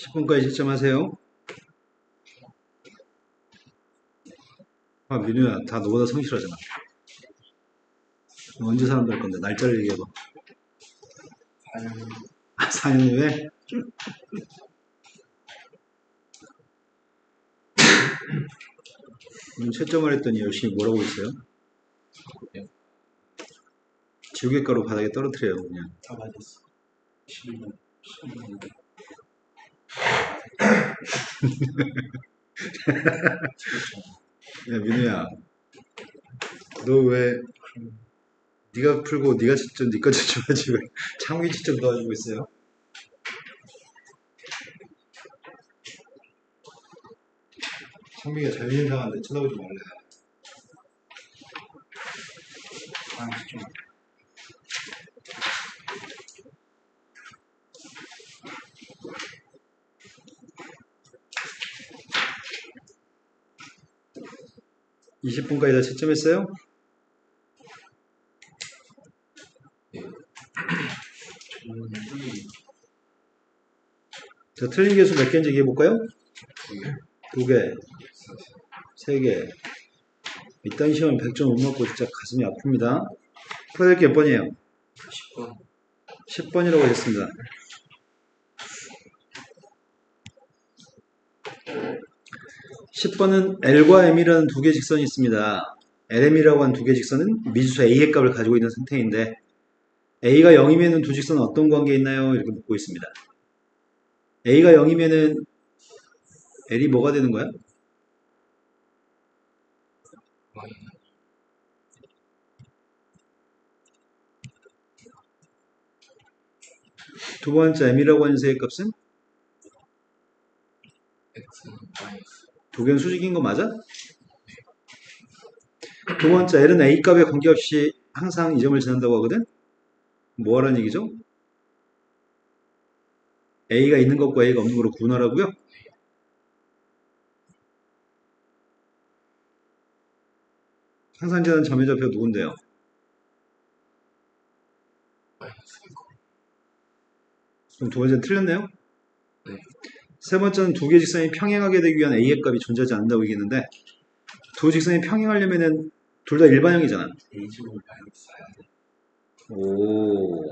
10분까지 채점하세요. 아, 민우야, 다 너보다 성실하잖아. 언제 사람 될 건데, 날짜를 얘기해봐. 4년 후에? 채점을 했더니 열심히 뭘 하고 있어요? 지우개 가루 바닥에 떨어뜨려요, 그냥. 다 맞았어. 11번. 11번. 야, 민우야, 너 왜, 네가 풀고 네가 채점, 네가 채점하지 왜 창욱이 채점 도와주고 있어요? 창욱이가 자유인상한데 쳐다보지 말래. 아, 좀. 20분까지 다 채점했어요? 자, 틀린 개수 몇 개인지 얘기해 볼까요? 2개, 3개. 이딴 시험은 100점 못 맞고 진짜 가슴이 아픕니다. 풀어야 될 게 몇 번이에요? 10번. 10번이라고 하셨습니다. 10번은 L과 M이라는 두 개 직선이 있습니다. LM이라고 하는 두 개 직선은 미지수 A의 값을 가지고 있는 상태인데 A가 0이면 두 직선은 어떤 관계에 있나요? 이렇게 묻고 있습니다. A가 0이면은 L이 뭐가 되는 거야? 두 번째 M이라고 하는 세의 값은? X는 마이너스. 두 개는 수직인 거 맞아? 두 번째 L은 A 값에 관계없이 항상 이 점을 지난다고 하거든? 뭐 하라는 얘기죠? A가 있는 것과 A가 없는 거로 구분하라고요? 항상 지나는 점의 좌표가 누군데요? 마이너스. 그럼 두 번째는 틀렸네요? 네. 세 번째는 두 개 직선이 평행하게 되기 위한 A의 값이 존재하지 않는다고 얘기했는데 두 직선이 평행하려면은 둘 다 일반형이잖아. A제곱 마이너스 4야 돼. 오,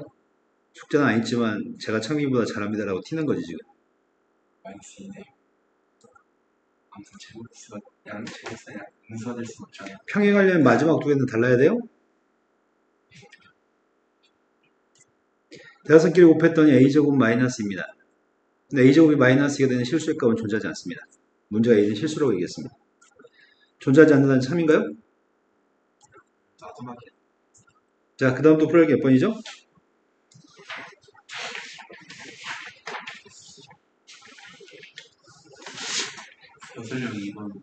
숙제는 안 했지만 제가 창민이보다 잘합니다라고 티는 거지 지금. 마이너스 2네. 아무튼 제곱수가 양 제곱수가 응수될 수 없잖아. 평행하려면 마지막 두 개는 달라야 돼요? 대각선끼리 곱했더니 A제곱 마이너스입니다. 근데 A제곱이 마이너스가 되는 실수의 값은 존재하지 않습니다. 문제가 A는 실수라고 얘기했습니다. 존재하지 않는다는 참인가요? 나도 막 자, 그 다음 또 풀어야 몇 번이죠? 서술형 2번.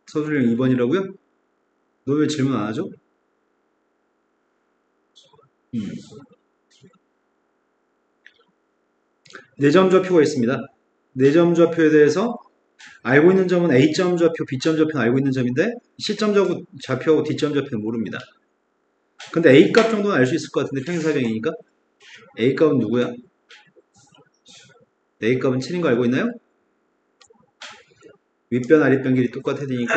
서술형 2번이라고요? 너 왜 질문 안 하죠? 내점 좌표가 있습니다. 내점 좌표에 대해서 알고 있는 점은 A점 좌표, B점 좌표는 알고 있는 점인데 C점 좌표하고 D점 좌표는 모릅니다. 근데 A값 정도는 알 수 있을 것 같은데 평행사변이니까 A값은 누구야? A값은 7인 거 알고 있나요? 윗변 아랫변 길이 똑같아야 되니까.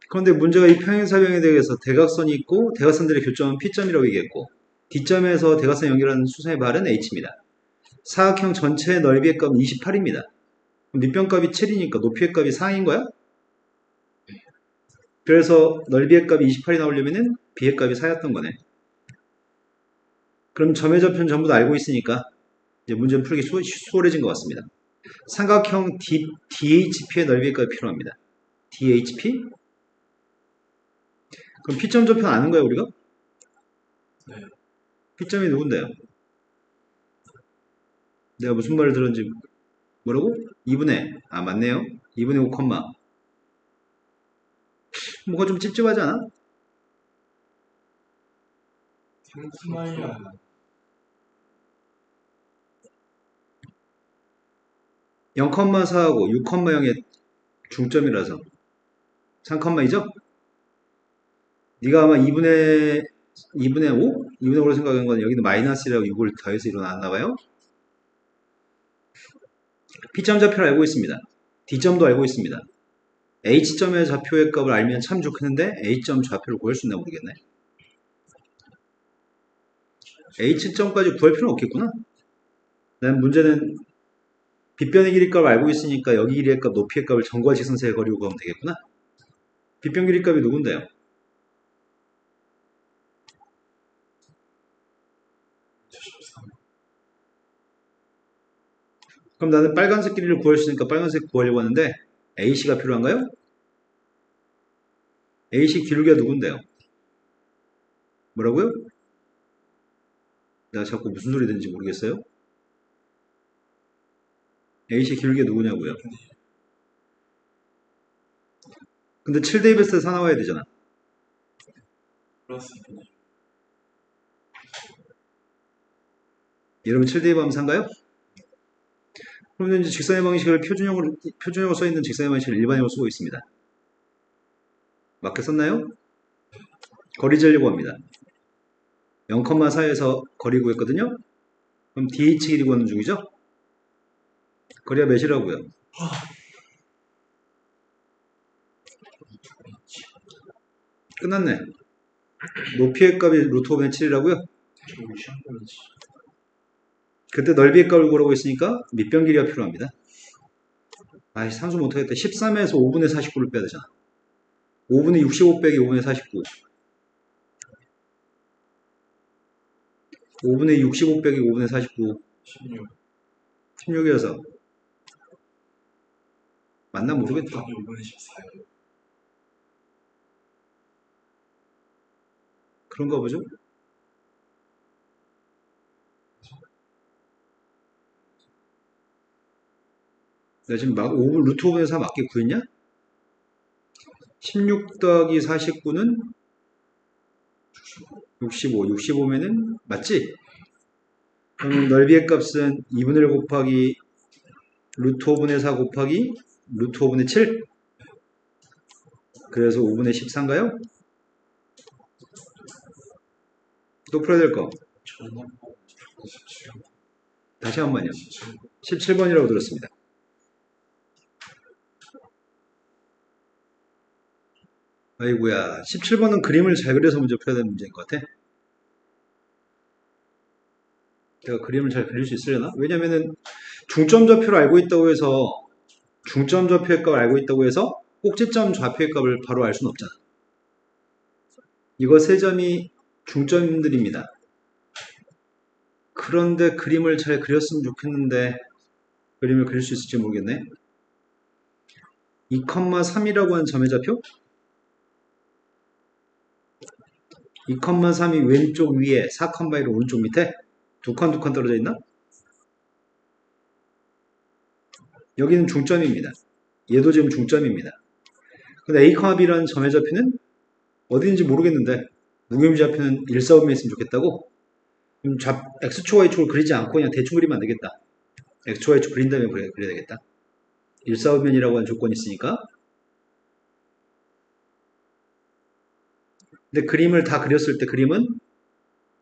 그런데 문제가 이 평행사변에 대해서 대각선이 있고 대각선들의 교점은 P점이라고 얘기했고 D점에서 대각선 연결하는 수선의 발은 H입니다. 사각형 전체의 넓이의 값은 28입니다. 밑변값이 7이니까 높이의 값이 4인 거야? 그래서 넓이의 값이 28이 나오려면은 B의 값이 4였던 거네. 그럼 점의 좌표는 전부 다 알고 있으니까 이제 문제는 풀기 수월해진 것 같습니다. 삼각형 DHP의 넓이의 값이 필요합니다. DHP? 그럼 P점 좌표는 아는 거야 우리가? 네. P점이 누군데요? 내가 무슨 말을 들었는지 뭐라고? 2분의 맞네요. 2분의 5 컴마 뭐가 좀 찝찝하지 않아? 3콤마야. 0,4하고 6,0의 중점이라서 3,2죠? 네가 아마 2분의 5? 2분의 5로 생각한 건 여기는 마이너스라고 6을 더해서 일어났나 봐요. P점 좌표를 알고 있습니다. D점도 알고 있습니다. H점의 좌표의 값을 알면 참 좋겠는데 A점 좌표를 구할 수 있나 모르겠네. H점까지 구할 필요는 없겠구나. 난 문제는 빗변의 길이 값을 알고 있으니까 여기 길이의 값, 높이의 값을 점과 직선세의 거리로 구하면 되겠구나. 빗변 길이 값이 누군데요? 그럼 나는 빨간색 길이를 구할 수 있으니까 빨간색 구하려고 하는데 AC가 필요한가요? AC 기울기가 누군데요? 뭐라고요? 내가 자꾸 무슨 소리 듣는지 모르겠어요? AC 기울기가 누구냐고요? 근데 7대 2에서 사나와야 되잖아. 플러스 2분의 여러분 7대 2 하면 산가요? 그러면 이제 직선의 방식을 표준형으로 써있는 직선의 방식을 일반형으로 쓰고 있습니다. 맞게 썼나요? 거리 재려고 합니다. 0,4에서 거리 구했거든요? 그럼 DH 길이 구하는 중이죠? 거리가 몇이라고요? 끝났네. 높이의 값이 루트 5분의 7이라고요? 저거 시험 보는지 그때 넓이의 값을 구하고 있으니까 밑변 길이가 필요합니다. 아이, 산수 못하겠다. 13에서 5분의 49를 빼야 되잖아. 5분의 65 빼기 5분의 49. 5분의 65 빼기 5분의 49. 16 16이어서. 맞나 모르겠다. 답이 5분의 14예요. 그런가 보죠? 내가 지금 막 5분, 루트 5분의 4 맞게 구했냐? 16 더하기 49는 65. 65면은 맞지? 그러면 넓이의 값은 2분의 1 곱하기 루트 5분의 4 곱하기 루트 5분의 7. 그래서 5분의 14인가요? 또 풀어야 될 거. 저는 17 다시 한 번요. 17 17번이라고 들었습니다. 아이고야. 17번은 그림을 잘 그려서 문제 풀어야 되는 문제인 것 같아. 제가 그림을 잘 그릴 수 있으려나? 왜냐면은 중점 좌표를 알고 있다고 해서 중점 좌표의 값을 알고 있다고 해서 꼭지점 좌표의 값을 바로 알 수는 없잖아. 이거 세 점이 중점들입니다. 그런데 그림을 잘 그렸으면 좋겠는데 그림을 그릴 수 있을지 모르겠네. 2,3이라고 하는 점의 좌표? 2,3이 왼쪽 위에 4,1이 오른쪽 밑에 두 칸 떨어져 있나? 여기는 중점입니다. 얘도 지금 중점입니다. 근데 A, B라는 점의 좌표는 어디인지 모르겠는데 무게임수 좌표는 1, 4분면 있으면 좋겠다고? 그럼 X축, Y축을 그리지 않고 그냥 대충 그리면 안 되겠다. X축, Y축 그린 다음에 그려야 되겠다. 1, 4분면이라고 하는 조건이 있으니까. 근데 그림을 다 그렸을 때 그림은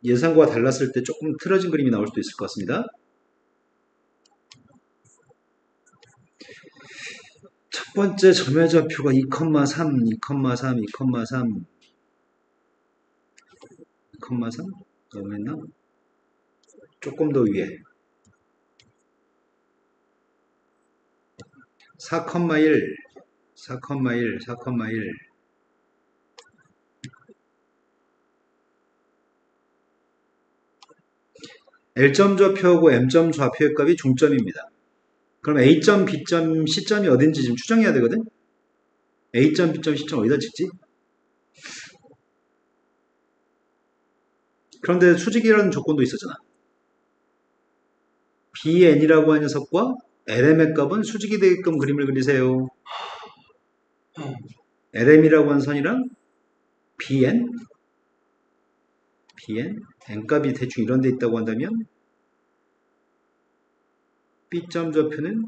예상과 달랐을 때 조금 틀어진 그림이 나올 수도 있을 것 같습니다. 첫 번째 점의 좌표가 2,3, 2,3, 2,3, 2,3? 너무했나? 조금 더 위에 4,1, 4,1, 4,1 L점 좌표하고 M점 좌표의 값이 중점입니다. 그럼 A점, B점, C점이 어딘지 지금 추정해야 되거든? A점, B점, C점 어디다 찍지? 그런데 수직이라는 조건도 있었잖아. BN이라고 하는 녀석과 LM의 값은 수직이 되게끔 그림을 그리세요. LM이라고 하는 선이랑 BN, N값이 대충 이런 데 있다고 한다면 B점 좌표는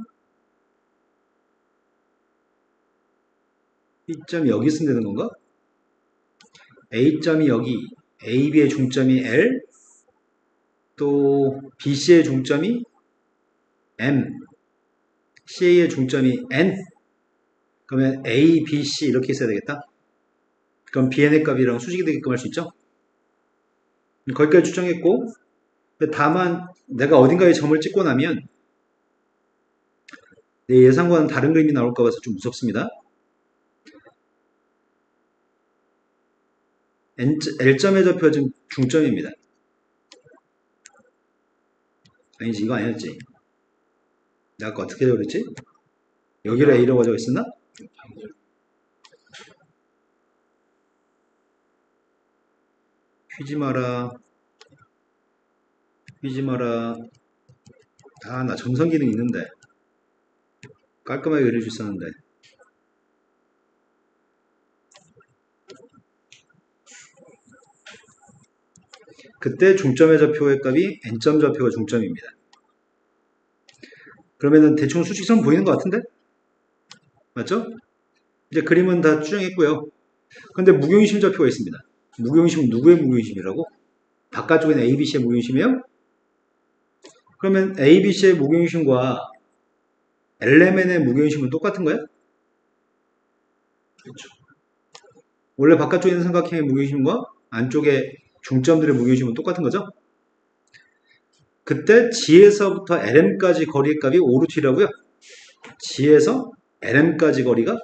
B점이 여기 있으면 되는 건가? A점이 여기, AB의 중점이 L, 또 BC의 중점이 M, CA의 중점이 N. 그러면 A, B, C 이렇게 있어야 되겠다. 그럼 BN의 값이랑 수직이 되게끔 할 수 있죠. 거기까지 추정했고, 근데 다만 내가 어딘가에 점을 찍고 나면 내 예상과는 다른 그림이 나올까 봐서 좀 무섭습니다. L점의 좌표가 지금 중점입니다. 아니지, 이거 아니었지. 내가 아까 어떻게 적었지? 여기를 A라고 적었었나? 반대로 휘지 마라. 휘지 마라. 아, 나 점선 기능 있는데. 깔끔하게 그릴 수 있었는데. 그때 중점의 좌표의 값이 n점 좌표가 중점입니다. 그러면은 대충 수직선 보이는 것 같은데? 맞죠? 이제 그림은 다 추정했고요. 근데 무경심 좌표가 있습니다. 무경심은 누구의 무경심이라고? 바깥쪽에는 ABC의 무경심이에요? 그러면 ABC의 무경심과 LMN의 무경심은 똑같은 거야? 그렇죠. 원래 바깥쪽에 있는 삼각형의 무경심과 안쪽에 중점들의 무경심은 똑같은 거죠? 그때 G에서부터 LM까지 거리의 값이 5루트라고요. G에서 LM까지 거리가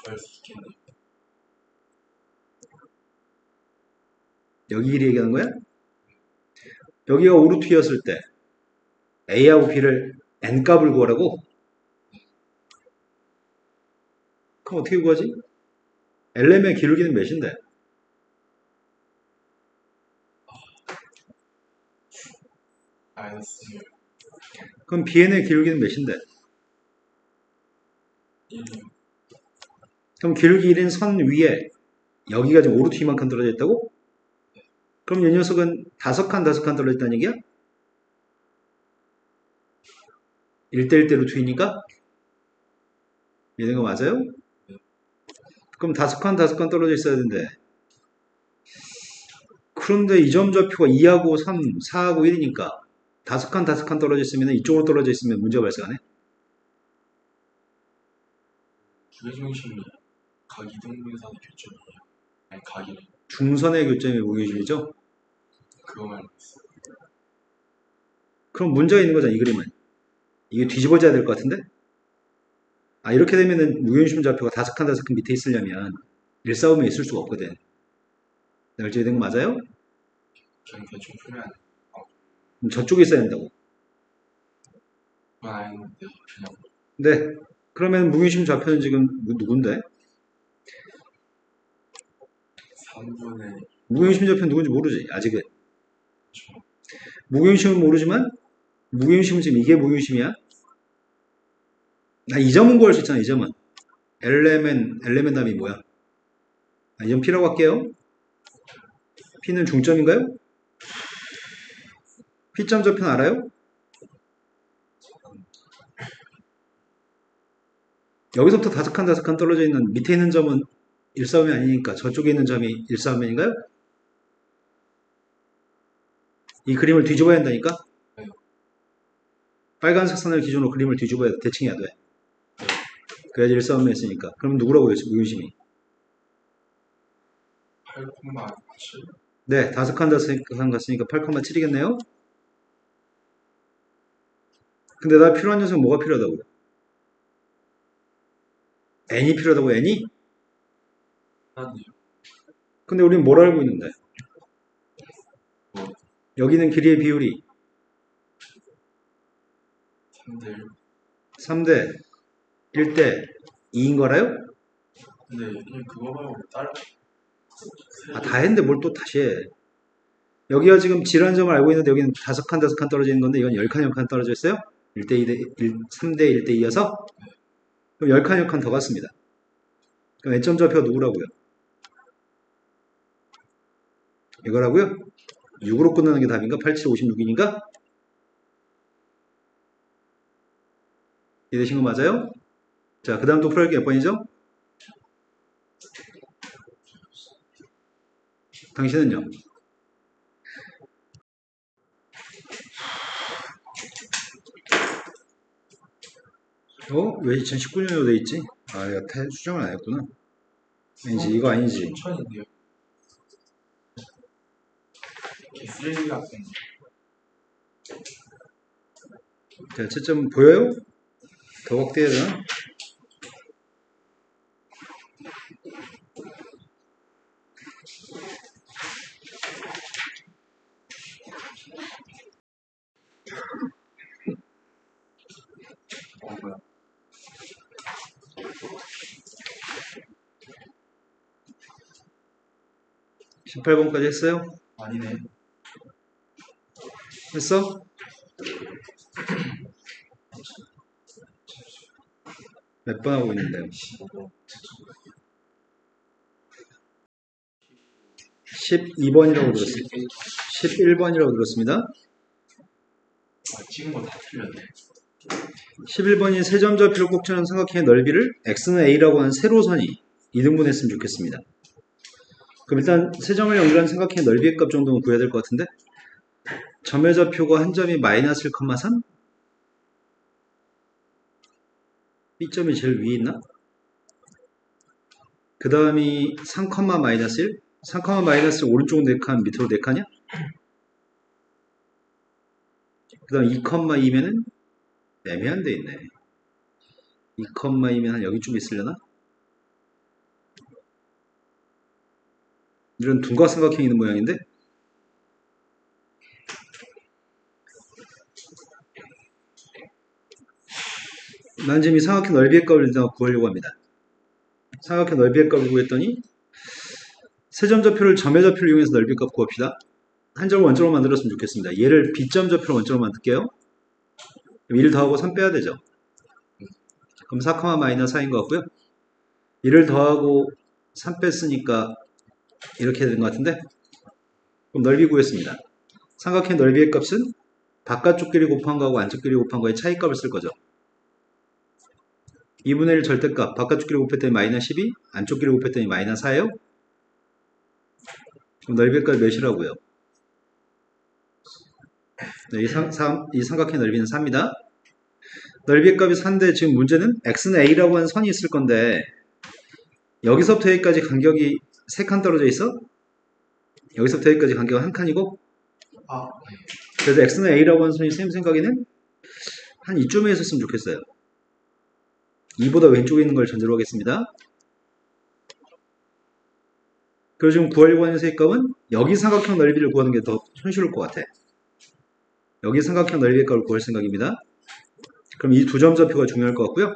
구할 수 있겠네요. 여기 길이 얘기하는 거야? 여기가 5루트였을 때 A하고 B를 N값을 구하라고? 그럼 어떻게 구하지? LM의 기울기는 몇인데? 마이너스 그럼 BN의 기울기는 몇인데? 1, 그럼 기울기 1인 선 위에 여기가 지금 5루트 이만큼 떨어져 있다고? 그럼 이 녀석은 5칸 떨어져 있다는 얘기야? 1대1대 루트이니까? 이해된 거 맞아요? 그럼 5칸 떨어져 있어야 되는데. 그런데 이 점 좌표가 2하고 3, 4하고 1이니까 5칸 떨어져 있으면 이쪽으로 떨어져 있으면 문제가 발생하네? 무게중심이 각 이등분선의 교점이에요. 아니 각이 중선의 교점이 무게중심이죠? 그거만 있어요. 그럼 문제가 있는 거잖아, 이 그림은. 이게 뒤집어져야 될 것 같은데? 아, 이렇게 되면은 무게중심 좌표가 5칸 밑에 있으려면 일사분면에 있을 수가 없거든. 내가 이해된 거 맞아요? 그냥 대충 풀면 그럼 저쪽에 있어야 된다고. 그건 아닌데 그냥 네. 그러면 무게중심 좌표는 지금 누군데? 3분의 무게중심 좌표는 누군지 모르지, 아직은. 2초. 무게중심은 모르지만 무게중심은 지금 이게 무게중심이야? 나 이 점은 구할 수 있잖아, 이 점은. 엘레멘 답이 뭐야? 아, 이 점 P라고 할게요. P는 중점인가요? P점 좌표는 알아요? 여기서부터 5칸 떨어져 있는 밑에 있는 점은 일사분면 아니니까 저쪽에 있는 점이 일사분면인가요? 이 그림을 뒤집어야 한다니까? 빨간색 선을 기준으로 그림을 뒤집어야 돼. 대칭해야 돼. 그래야지 일사분면 있으니까. 그럼 누구라고 했지? 무균심이. 8,7 네, 5칸 갔으니까 8,7이겠네요? 근데 나 필요한 녀석은 뭐가 필요하다고요? n이 필요하다고, n이? 하네요. 근데 근데 우리는 뭘 알고 있는데? 뭐 여기는 길이의 비율이 3대 1. 3대 1대 2인 거라요? 근데 그냥 그거 말고 다른 아, 다 했는데 뭘 또 다시 해. 여기가 지금 G라는 점을 알고 있는데 여기는 5칸 떨어져 있는 건데 이건 10칸 떨어져 있어요? 1대 2대 1, 3대 1대 2여서? 그럼 10칸 더 갔습니다. 그럼 n점 좌표가 누구라고요? 이거라고요? 6으로 끝나는 게 답인가? 87, 56인가? 이해되신 거 맞아요? 자, 그 다음 또 풀어야 몇 번이죠? 당신은요? 왜 2019년으로 돼 있지? 아, 내가 수정을 안 했구나. 아니지, 이거 아니지. 춘천인데요. 쓰레기 학생. 자, 채점 보여요? 더 확대해야 되나? 뭐야? 18번까지 했어요? 아니네. 했어? 몇 번 하고 있는데요? 12번이라고 들었습니다. 11번이라고 들었습니다. 아, 찍은 거 다 틀렸네. 11번이 세점좌표를 꼭 쳐는 삼각형의 넓이를 x는 a라고 하는 세로선이 이등분했으면 좋겠습니다. 그럼 일단 세점을 연결한 삼각형의 넓이의 값 정도는 구해야 될 것 같은데 점의 좌표가 한 점이 마이너스 1,3? B점이 제일 위에 있나? 그 다음이 3, 마이너스 1? 3, 마이너스 1 오른쪽 4칸 밑으로 4칸이야? 그 다음 2, 2면은 애매한 데 있네. 2, 2면 한 여기쯤 있으려나? 이런 둔각삼각형이 있는 모양인데 난 지금 이 삼각형 넓이의 값을 일단 구하려고 합니다. 삼각형 넓이의 값을 구했더니 세점 좌표를 점의 좌표를 이용해서 넓이 값 구합시다. 한 점을 원점으로 만들었으면 좋겠습니다. 얘를 B점 좌표로 원점으로 만들게요. 1 더하고 3 빼야 되죠. 그럼 4, 마이너스 4인 것 같고요. 1을 더하고 3 뺐으니까 이렇게 되는 것 같은데 그럼 넓이 구했습니다. 삼각형 넓이의 값은 바깥쪽 길이 곱한 거하고 안쪽 길이 곱한 거의 차이값을 쓸 거죠. 2분의 1 절대값 바깥쪽 길이 곱했더니 마이너스 12 안쪽 길이 곱했더니 마이너스 4예요. 그럼 넓이의 값이 몇이라고요? 네, 이 삼각형 넓이는 4입니다. 넓이의 값이 4인데 지금 문제는 x는 a라고 하는 선이 있을 건데 여기서부터 여기까지 간격이 3칸 떨어져 있어? 여기서부터 여기까지 간격은 1칸이고 아, 그래서 x는 a라고 하는 선이 쌤 생각에는 한 이쯤에 있었으면 좋겠어요. 2보다 왼쪽에 있는 걸 전제로 하겠습니다. 그래서 지금 구하려고 하는 세값은 여기 삼각형 넓이를 구하는 게 더 손쉬울 것 같아. 여기 삼각형 넓이의 값을 구할 생각입니다. 그럼 이 두 점 좌표가 중요할 것 같고요.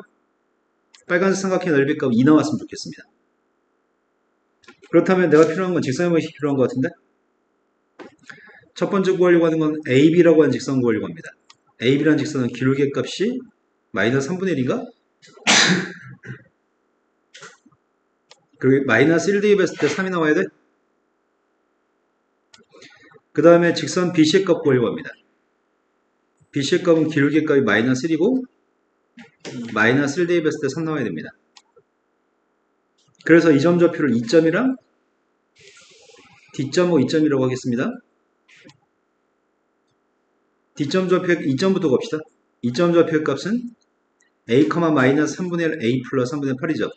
빨간색 삼각형 넓이 값 2 나왔으면 좋겠습니다. 그렇다면 내가 필요한 건 직선의 방식이 필요한 것 같은데 첫 번째 구하려고 하는 건 AB라고 하는 직선 구하려고 합니다. AB라는 직선은 기울기의 값이 마이너스 3분의 1인가? 그리고 마이너스 1 대입했을 때 3이 나와야 돼? 그 다음에 직선 BC의 값 구하려고 합니다. BC의 값은 기울기의 값이 마이너스 1이고 마이너스 1 대입했을 때 3 나와야 됩니다. 그래서 이 점 좌표를 2점이랑 D점호 2점이라고 하겠습니다. D점 좌표 2점부터 갑시다. 2점 좌표의 값은 A, 마이너스 3분의 1 A 플러스 3분의 8이죠.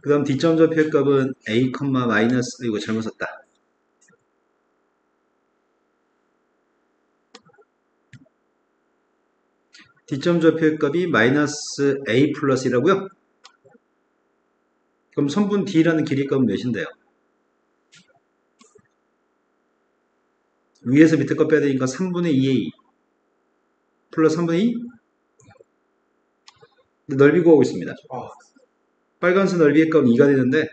그 다음 D점 좌표의 값은 A, 마이너스 이거 잘못 썼다. D점 좌표의 값이 마이너스 A 플러스이라고요? 그럼 선분 D라는 길이 값은 몇인데요? 위에서 밑에 값 빼야 되니까 3분의 2A 플러스 3분의 2? 넓이 구하고 있습니다. 아, 빨간색 넓이의 값은 2가 되는데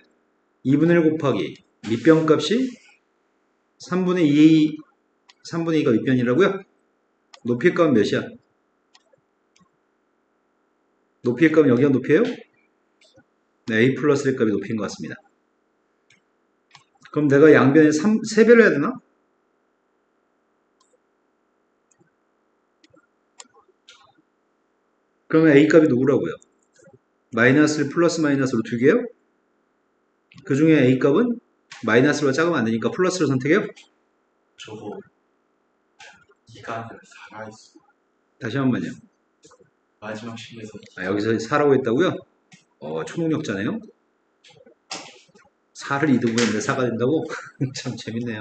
2분의 1 곱하기 밑변 값이 3분의 2A 3분의 2가 밑변이라고요? 높이의 값은 몇이야? 높이의 값은 여기가 높이에요? 네, A 플러스의 값이 높이인 것 같습니다. 그럼 내가 양변에 3배를 해야 되나? 그러면 A 값이 누구라고요? 마이너스를 플러스 마이너스로 두 개요? 그 중에 A 값은 마이너스로 작으면 안 되니까 플러스를 선택해요? 저거 2가 아니라 4가 있어. 다시 한 번만요. 마지막 식에서 여기서 4라고 했다고요? 초능력자네요? 4를 2등분 했는데 4가 된다고? 참 재밌네요.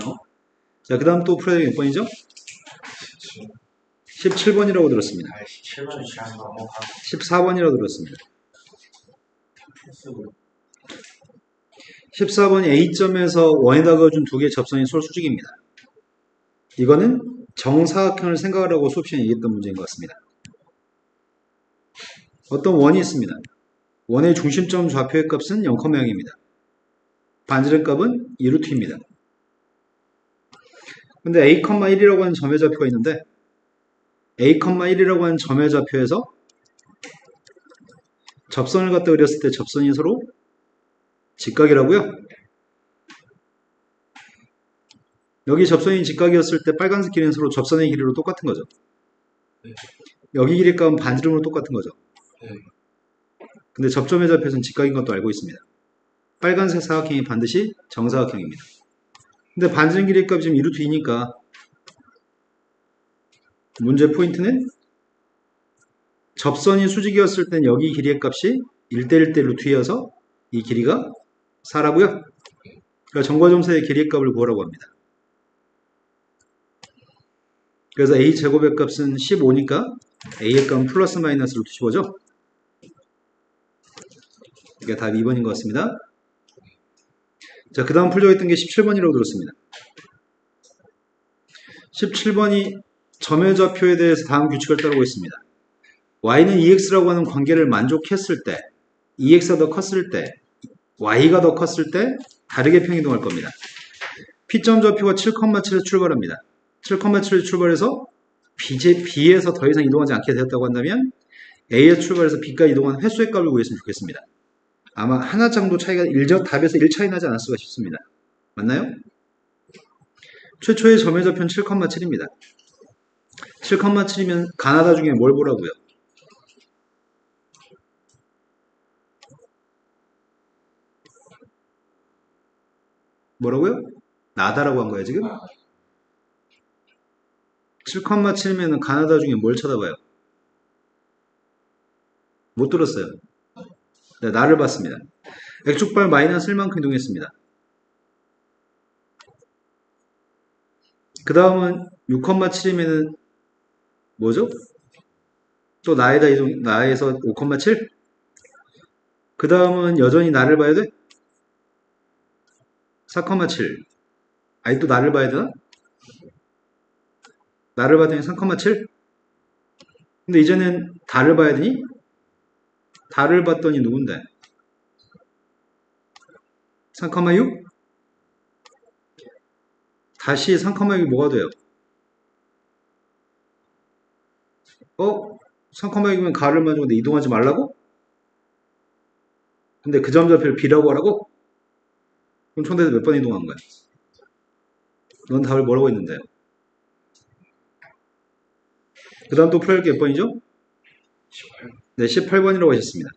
자, 그 다음 또 풀어야 될 몇 번이죠? 17번이라고 들었습니다. 17번에 시간 넘어가고 14번이라고 들었습니다. 플러스고 14번이 A점에서 원에다 그어준 두 개의 접선이 서로 수직입니다. 이거는 정사각형을 생각하라고 수업 시간에 얘기했던 문제인 것 같습니다. 어떤 원이 있습니다. 원의 중심점 좌표의 값은 0,0입니다. 반지름 값은 2루트입니다. 근데 A,1이라고 하는 점의 좌표가 있는데 A,1이라고 하는 점의 좌표에서 접선을 갖다 그렸을 때 접선이 서로 직각이라고요? 여기 접선이 직각이었을 때 빨간색 길이는 서로 접선의 길이로 똑같은 거죠. 네. 여기 길이 값은 반지름으로 똑같은 거죠. 네. 근데 접점의 좌표에서는 직각인 것도 알고 있습니다. 빨간색 사각형이 반드시 정사각형입니다. 근데 반지름 길이 값이 지금 2루트 2니까 문제 포인트는 접선이 수직이었을 땐 여기 길이의 값이 1대1대 루트 2여서 이 길이가 4라고요? 그러니까 정과점사의 길이의 값을 구하라고 합니다. 그래서 A제곱의 값은 15니까 A의 값은 플러스 마이너스 루트 15죠? 이게 답 2번인 것 같습니다. 자, 그 다음 풀려있던 게 17번이라고 들었습니다. 17번이 점의 좌표에 대해서 다음 규칙을 따르고 있습니다. y는 2x라고 하는 관계를 만족했을 때, 2x가 더 컸을 때, y가 더 컸을 때 다르게 평이동할 겁니다. P점 좌표가 7,7에서 출발합니다. 7,7에서 출발해서 B에서 더 이상 이동하지 않게 되었다고 한다면 A에서 출발해서 B까지 이동하는 횟수의 값을 구했으면 좋겠습니다. 아마 하나 정도 차이가 답에서 1 차이 나지 않았을까 싶습니다. 맞나요? 최초의 점의 좌표는 7,7입니다. 7,7이면 가나다 중에 뭘 보라고요? 뭐라고요? 나다라고 한 거예요, 지금? 7,7이면 가나다 중에 뭘 쳐다봐요? 못 들었어요. 네, 나를 봤습니다. X축발 마이너스 1만큼 이동했습니다. 그 다음은 6,7이면은 뭐죠? 또 나에다 이동, 나에서 5,7? 그 다음은 여전히 나를 봐야 돼? 4,7. 아니 또 나를 봐야 되나? 나를 봤더니 3,7? 근데 이제는 달을 봐야 되니? 달을 봤더니 누군데? 3,6? 다시 3,6이 뭐가 돼요? 3,6이면 가를 맞추는데 이동하지 말라고? 근데 그 점 좌표를 B라고 하라고? 그럼 총대에서 몇 번 이동한 거야? 넌 답을 뭐라고 했는데요? 그 다음 또 풀어야 할 게 몇 번이죠? 18. 네, 18번이라고 하셨습니다.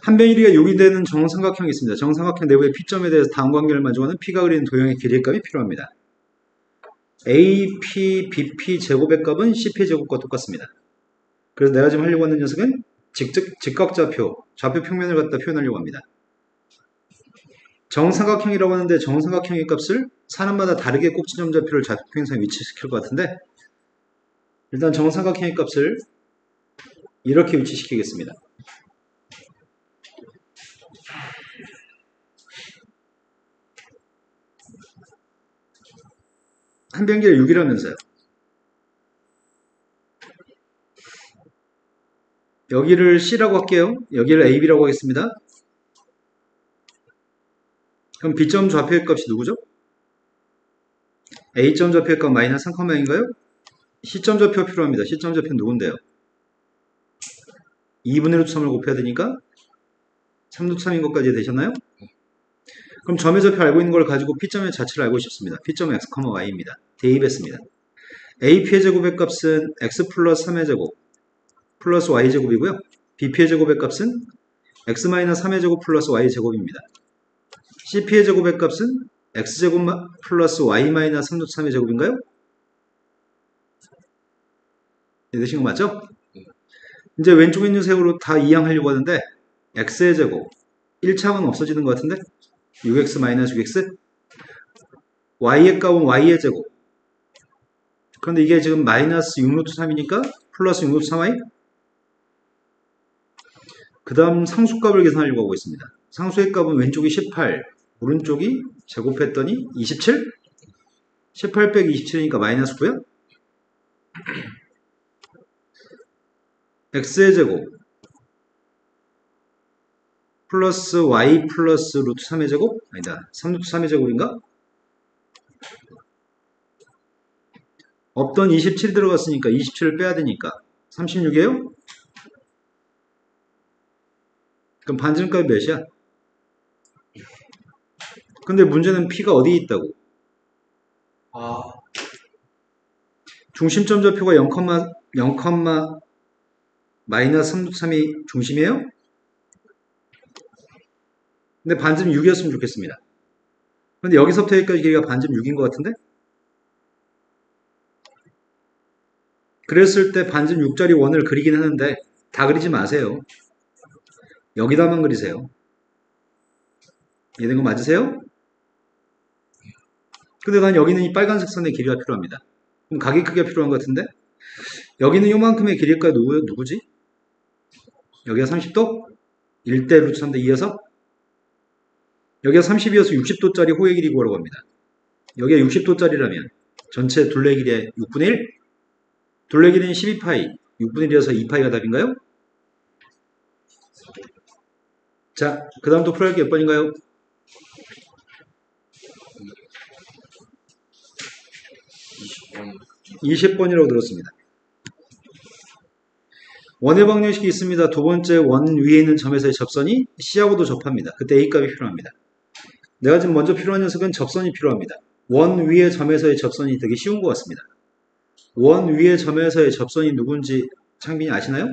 한 변 길이가 6이 되는 정삼각형이 있습니다. 정삼각형 내부의 P점에 대해서 다음 관계를 만족하는 P가 그리는 도형의 길이의 값이 필요합니다. AP, BP 제곱의 값은 CP 제곱과 똑같습니다. 그래서 내가 지금 하려고 하는 녀석은 직각좌표, 좌표 평면을 갖다 표현하려고 합니다. 정삼각형이라고 하는데 정삼각형의 값을 사람마다 다르게 꼭지점 좌표를 좌표 평행선에 위치시킬 것 같은데 일단 정삼각형의 값을 이렇게 위치시키겠습니다. 한 변기가 6이라면서요. 여기를 C라고 할게요. 여기를 AB라고 하겠습니다. 그럼 B점 좌표의 값이 누구죠? A점 좌표의 값 마이너스 3,0인가요? C점 좌표가 필요합니다. C점 좌표는 누군데요? 2분의 루트 3을 곱해야 되니까 3루트 3인 것까지 되셨나요? 그럼 점의 좌표 알고 있는 걸 가지고 P점의 자체를 알고 싶습니다. P점 x, y입니다. 대입했습니다. AP의 제곱의 값은 x 플러스 3의 제곱 플러스 y 제곱이고요. BP의 제곱의 값은 x-3의 제곱 플러스 y 제곱입니다. CP의 제곱의 값은 x제곱 플러스 y-3루트 3의 제곱인가요? 이해되신 거 맞죠? 이제 왼쪽에 있는 세로로 다 이항하려고 하는데 x의 제곱 1차항은 없어지는 것 같은데 6x-6x y의 값은 y의 제곱 그런데 이게 지금 마이너스 6루트 3이니까 플러스 6루트 3y 그 다음 상수값을 계산하려고 하고 있습니다. 상수의 값은 왼쪽이 18 오른쪽이 제곱했더니 27 18 빼기 27이니까 마이너스 9요 x의 제곱 플러스 y 플러스 루트 3의 제곱? 아니다. 3루트 3의 제곱인가? 없던 27 들어갔으니까 27을 빼야 되니까 36이에요? 그럼 반지름값이 몇이야? 근데 문제는 p가 어디에 있다고? 아, 중심점 좌표가 0, 마이너스 3루트 3이 중심이에요? 근데 반지름 6이었으면 좋겠습니다. 근데 여기서부터 여기까지 길이가 반지름 6인 것 같은데? 그랬을 때 반지름 6짜리 원을 그리긴 하는데 다 그리지 마세요. 여기다만 그리세요. 이해된 거 맞으세요? 근데 난 여기는 이 빨간색 선의 길이가 필요합니다. 그럼 각의 크기가 필요한 것 같은데? 여기는 요만큼의 길이일까 누구지? 여기가 30도? 1대 루트 3대 2여서? 여기가 30이어서 60도짜리 호의 길이 구하라고 합니다. 여기가 60도짜리라면 전체 둘레 길이의 6분의 1? 둘레 길이는 12파이, 6분의 1이어서 2파이가 답인가요? 자, 그 다음 또 풀어야 할 게 몇 번인가요? 20번. 20번이라고 들었습니다. 원의 방정식이 있습니다. 두 번째 원 위에 있는 점에서의 접선이 C하고도 접합니다. 그때 A값이 필요합니다. 내가 지금 먼저 필요한 녀석은 접선이 필요합니다. 원 위의 점에서의 접선이 되게 쉬운 것 같습니다. 원 위의 점에서의 접선이 누군지 창빈이 아시나요?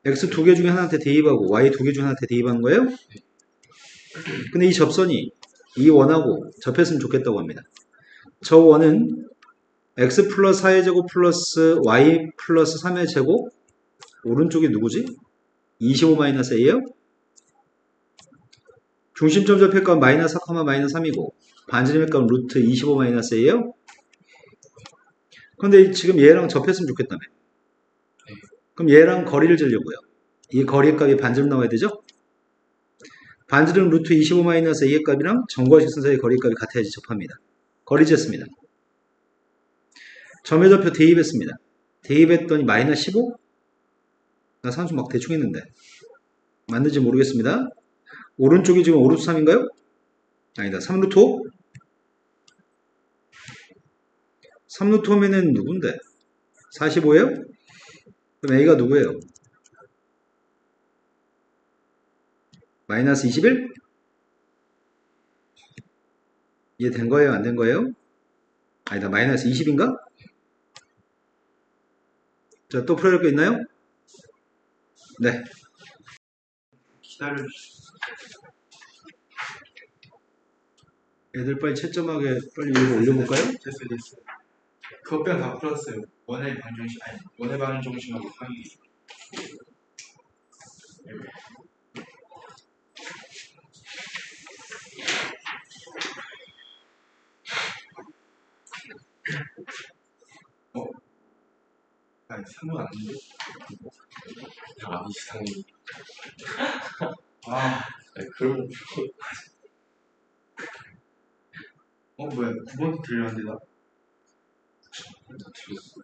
X 두 개 중에 하나한테 대입하고 Y 두 개 중에 하나한테 대입하는 거예요? 근데 이 접선이 이 원하고 접했으면 좋겠다고 합니다. 저 원은 x 플러스 4의 제곱 플러스 y 플러스 3의 제곱 오른쪽이 누구지? 25-a예요? 중심점 좌표값 마이너스 4, 마이너스 3이고 반지름의 값은 루트 25-a예요? 근데 지금 얘랑 접했으면 좋겠다며. 그럼 얘랑 거리를 재려고요. 이 거리의 값이 반지름 나와야 되죠? 반지름 루트 25-a의 값이랑 점과 직선 사이의 거리 값이 같아야지 접합니다. 거리 쟀습니다. 점의 좌표 대입했습니다. 대입했더니 마이너스 15? 나 산수 막 대충 했는데 맞는지 모르겠습니다. 오른쪽이 지금 5루트 3인가요? 아니다. 3루트 5? 3루트 5면은 누군데? 45예요? 그럼 A가 누구예요? 마이너스 21? 이해된 거예요? 안 된 거예요? 아니다. 마이너스 20인가? 자, 또 풀어야 할 거 있나요? 네. 기다려주세요. 애들 빨리 채점하게 빨리 이거 올려볼까요? 됐어요. 그것 빼고 다 풀었어요. 원의 방정식, 아니, 원의 방정식하고 상이. 아니, 3번 아닌데? 아, 이상이. 아, 그럼, 뭐야. 9번도 들렸는데, 나. 틀렸어.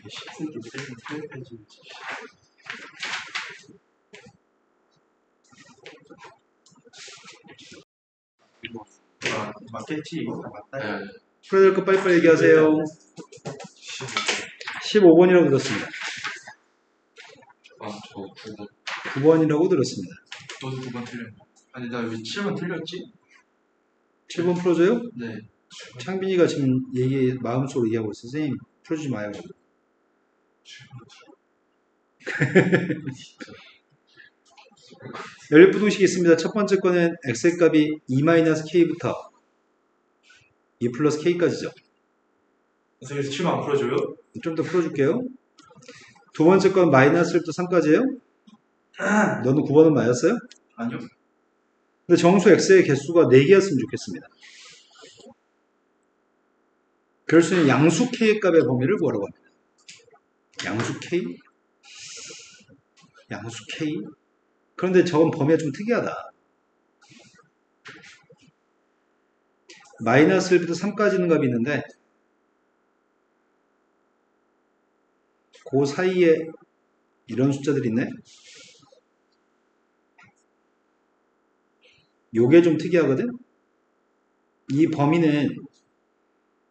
식새끼 틀리면 틀렸지. 아, 맞겠지. 이거 다 맞다. 네. 풀어야 될 거 빨리빨리 얘기하세요. 15번이라고 들었습니다. 아, 저 9번. 9번이라고 들었습니다. 너도 9번 틀렸나? 아니, 나 왜 7번 틀렸지? 7번 풀어줘요? 네. 창빈이가 지금 마음속으로 얘기하고 있어. 선생님, 풀어주지 마요. 연립부등식이 있습니다. 첫 번째 거는 x의 값이 2-k부터 2 플러스 k까지죠. 선생님 7번 안 풀어줘요? 좀 더 풀어줄게요. 두 번째 건 마이너스 1부터 3까지예요. 너는 9번은 맞았어요? 아니요. 근데 정수 x의 개수가 4개였으면 좋겠습니다. 그럴 수 있는 양수 k의 값의 범위를 뭐라고 합니다. 양수 k? 양수 k? 그런데 저건 범위가 좀 특이하다. 마이너스 1부터 3까지 있는 값이 있는데 그 사이에 이런 숫자들이 있네. 요게 좀 특이하거든. 이 범위는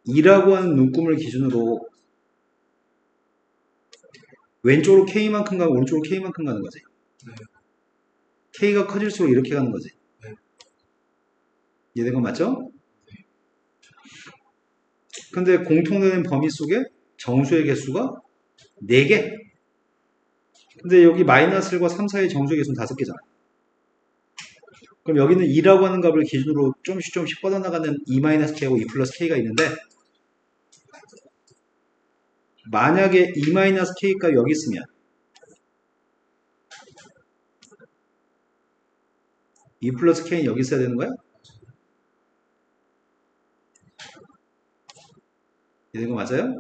2라고 하는 눈금을 기준으로 왼쪽으로 k만큼 가고 오른쪽으로 k만큼 가는 거지. 네. k가 커질수록 이렇게 가는 거지. 네. 이해된 거 맞죠? 근데 공통되는 범위 속에 정수의 개수가 4개. 근데 여기 마이너스 1과 3 사이의 정수의 개수는 5개잖아. 그럼 여기는 2라고 하는 값을 기준으로 조금씩 뻗어나가는 2-k하고 2 플러스 k가 있는데 만약에 2-k가 여기 있으면 2 플러스 k는 여기 있어야 되는 거야? 이런 거 맞아요?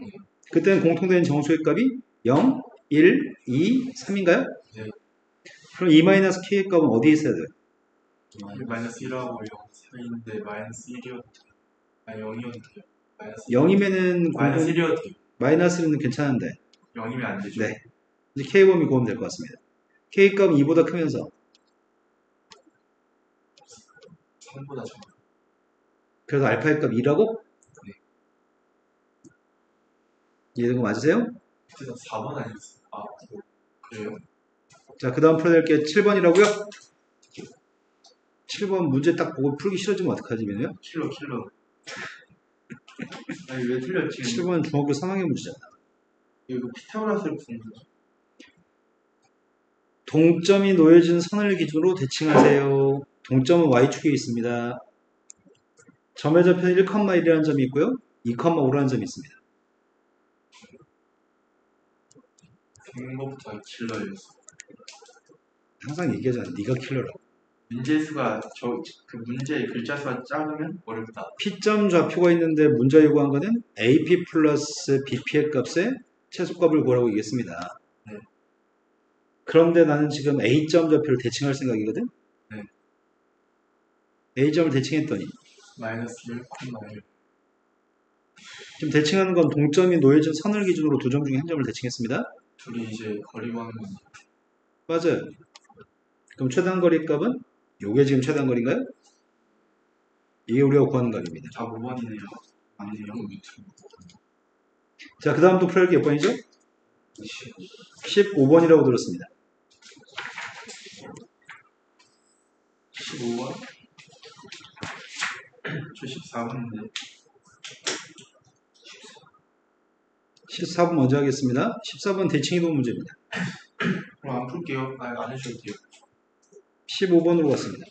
그때는 공통된 정수의 값이 0, 1, 2, 3인가요? 네. 그럼 2-k의 값은 어디에 있어야 돼요? 마이너스 1하고 0 사이인데 마이너스 1이어도 돼요. 아니 0이어도 돼요. 마이너스 0이면은 마이너스 1이어도 돼요. 마이너스는 괜찮은데 0이면 안 되죠. 네. 이제 k 범위 구하면 될 것 같습니다. k 값은 2보다 크면서 3보다 작아요. 그래서 알파의 값 2라고? 네. 이해된 거 맞으세요? 그래서 4번 아니었어요. 아, 그래요? 자, 그 다음 풀어낼 게 7번이라고요? 7번 문제 딱 보고 풀기 싫어지면 어떡하지, 민우야? 킬러. 아니 왜 틀렸지? 7번 중학교 3학년 문제잖아. 이거 피타고라스를 푸는 거죠. 동점이 놓여진 선을 기준으로 대칭하세요. 동점은 y축에 있습니다. 점의 좌표는 1,1이라는 점이 있고요. 2,5라는 점이 있습니다. 생각보다 킬러였어. 항상 얘기하잖아. 네가 킬러라고. 문제수가 그 문제의 글자 수가 작으면 어렵다. P점 좌표가 있는데 문제 요구한 거는 AP 플러스 BP의 값의 최소값을 구하라고 얘기했습니다. 네. 그런데 나는 지금 A점 좌표를 대칭할 생각이거든? 네. A점을 대칭했더니 마이너스 1,1. 지금 대칭하는 건 동점이 놓여진 선을 기준으로 두 점 중에 한 점을 대칭했습니다. 둘이 이제 거리 구하는 건 맞아요. 그럼 최단거리 값은 요게 지금 최단거리인가요? 이게 우리가 구하는 값입니다. 다 5번이네요. 아니네요. 자, 그 다음 또 풀어야 할 게 몇 번이죠? 15번이라고 들었습니다. 15번? 저 14번인데. 14번 먼저 하겠습니다. 14번 대칭이동 문제입니다. 그럼 안 풀게요. 안 해주셔도 돼요. 15번으로 갔습니다.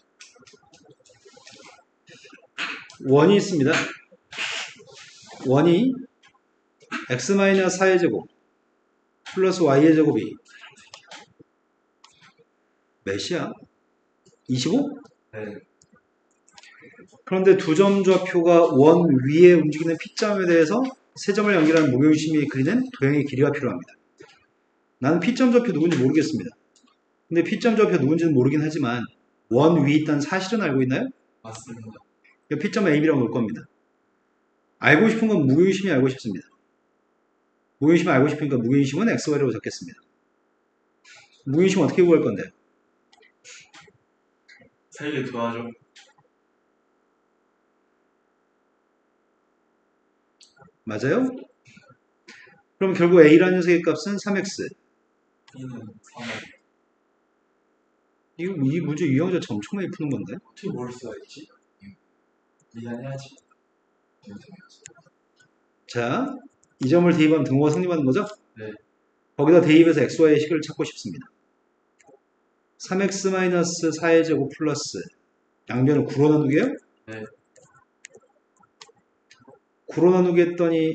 원이 있습니다. 원이 x-4의 제곱 플러스 y의 제곱이 몇이야? 25? 네. 그런데 두 점 좌표가 원 위에 움직이는 P점에 대해서 세 점을 연결하는 목요유심이 그리는 도형의 길이가 필요합니다. 나는 P점 좌표 누군지 모르겠습니다. 근데 P점 좌표 누군지는 모르긴 하지만 원 위에 있다는 사실은 알고 있나요? 맞습니다. P점 AB라고 놓을 겁니다. 알고 싶은 건 무게유심이 알고 싶습니다. 무게유심이 알고 싶으니까 무게유심은 XY라고 적겠습니다. 무게유심 어떻게 구할 건데? 사이에 더하죠. 맞아요? 그럼 결국 A라는 녀석의 값은 3X. B는 3번. 이 문제 유형자 엄청 많이 푸는 건데? 어떻게 뭘 써야 했지? 미안해야지. 자, 이 점을 대입하면 등호가 성립하는 거죠? 네. 거기다 대입해서 xy의 식을 찾고 싶습니다. 3x-4의 제곱 플러스 양변을 9로 나누게요? 네. 9로 나누게 했더니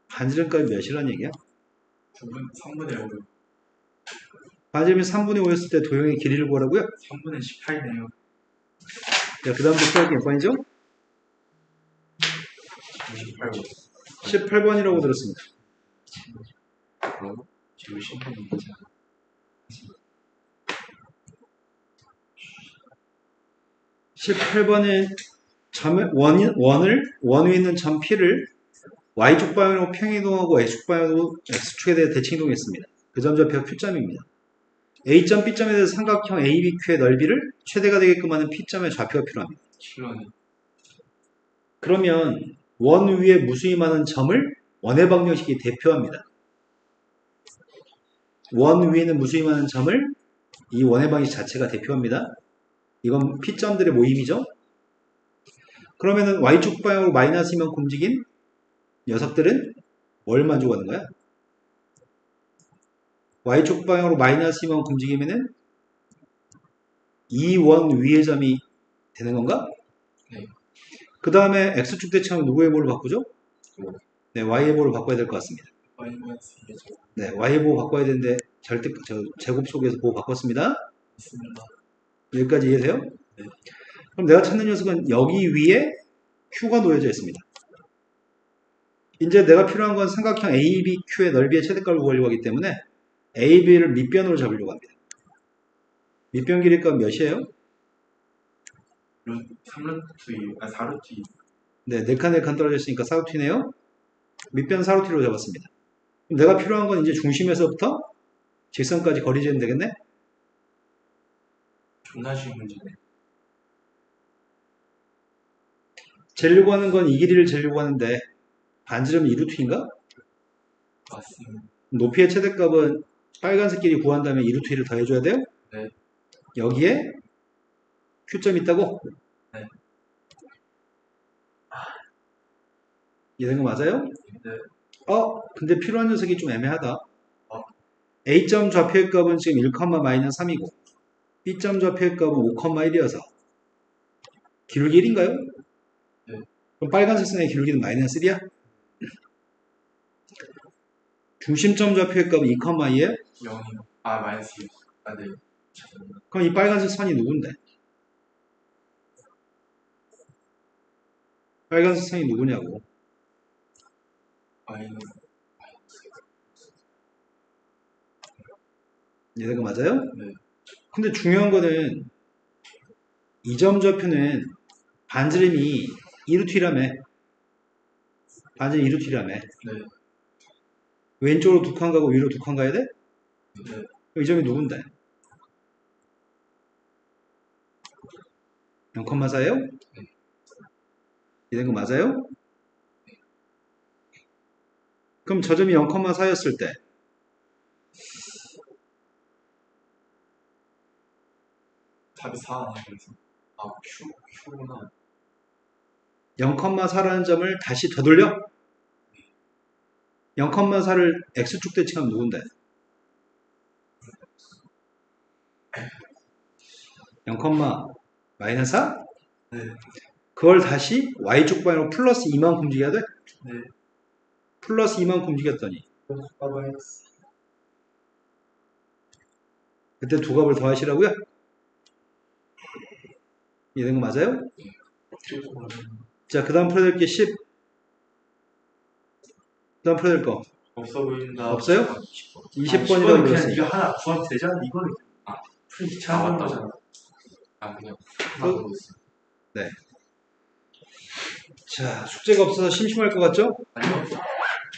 반지름값이 몇이란 얘기야? 3분의 5. 반지름이 3분의 5였을 때 도형의 길이를 구하라고요? 3분의 18이네요. 자, 그 다음부터 수학이 몇 번이죠? 28번. 18번이라고 들었습니다. 그럼 지금 10번이지. 18번은 원 위에 있는 점 P를 Y축 방향으로 평이동하고 X축 방향으로 X축에 대해 대칭이동했습니다. 그 점 좌표가 Q점입니다. A점, B점에 대해서 삼각형 ABQ의 넓이를 최대가 되게끔 하는 P점의 좌표가 필요합니다. 7원이. 그러면 원 위에 무수히 많은 점을 원의 방정식이 대표합니다. 원 위에는 무수히 많은 점을 이 원의 방정식 자체가 대표합니다. 이건 P점들의 모임이죠. 그러면은 Y축 방향으로 마이너스 이만큼 움직인 녀석들은 뭘 만족하는 거야? Y축 방향으로 마이너스 이만큼 움직이면은 이 원 위의 점이 되는 건가? 네. 그 다음에 X축 대칭하면 누구의 보를 바꾸죠? 뭐. 네, Y의 보를 바꿔야 될 것 같습니다. 마이너스 2죠. 네, Y의 보호 바꿔야 되는데 제곱 속에서 보호 바꿨습니다. 있습니다. 여기까지 이해돼요? 네. 그럼 내가 찾는 녀석은 여기 위에 Q가 놓여져 있습니다. 이제 내가 필요한 건 삼각형 ABQ의 넓이의 최대값을 구하려고 하기 때문에 AB를 밑변으로 잡으려고 합니다. 밑변 길이값 몇이에요? 3루트 2, 4루트 2. 네, 4칸 떨어졌으니까 4루트네요. 밑변 4루트로 잡았습니다. 그럼 내가 필요한 건 이제 중심에서부터 직선까지 거리 재면 되겠네? 존나 쉬운 문제네. 재려고 하는 건 이 길이를 재려고 하는데 반지름은 2루트인가? 맞습니다. 높이의 최대값은 빨간색 길이 구한 다음에 2루트 1을 더해줘야 돼요? 네. 여기에 Q점이 있다고? 네. 이해된 거 맞아요? 네. 근데 필요한 녀석이 좀 애매하다. 어. A점 좌표의 값은 지금 1,-3이고 B점 좌표의 값은 5,1이어서 기울기 1인가요? 네. 그럼 빨간색 선의 기울기는 -1이야? 중심점 좌표의 값은 2,2예요? 0이요. 아, 마이너스 2. 아, 네. 죄송합니다. 그럼 이 빨간색 선이 누군데? 빨간색 선이 누구냐고. 마이너스. 이해된 거 맞아요? 네. 근데 중요한 거는 이 점 좌표는 반지름이 2루트라며. 반지름 2루트라며. 네. 왼쪽으로 2칸 가고 위로 2칸 가야 돼? 네. 그럼 이 점이 누군데? 0,4예요? 네. 이해된 거 맞아요? 그럼 저 점이 0,4였을 때 답이 4 아니야, 그래서. 아, Q구나. 0,4라는 점을 다시 되돌려? 0,4를 X축 대칭하면 누군데? 0,-4? 네. 그걸 다시 Y축 방향으로 플러스 2만큼 움직여야 돼? 네. 플러스 2만큼 움직였더니 아, 마이너스. 그때 두 값을 더하시라고요? 이해된 거 맞아요? 자, 그 다음 풀어야 될 게 10. 그 다음 풀어야 될 거. 없어 보인다. 없어요? 20번이라고 그냥 그랬어요. 네가 하나 구하면 되잖아. 이거는. 풀이 귀찮은 맞다. 거잖아. 아 그냥 그- 하고 있어. 자, 숙제가 없어서 심심할 것 같죠? 아니요.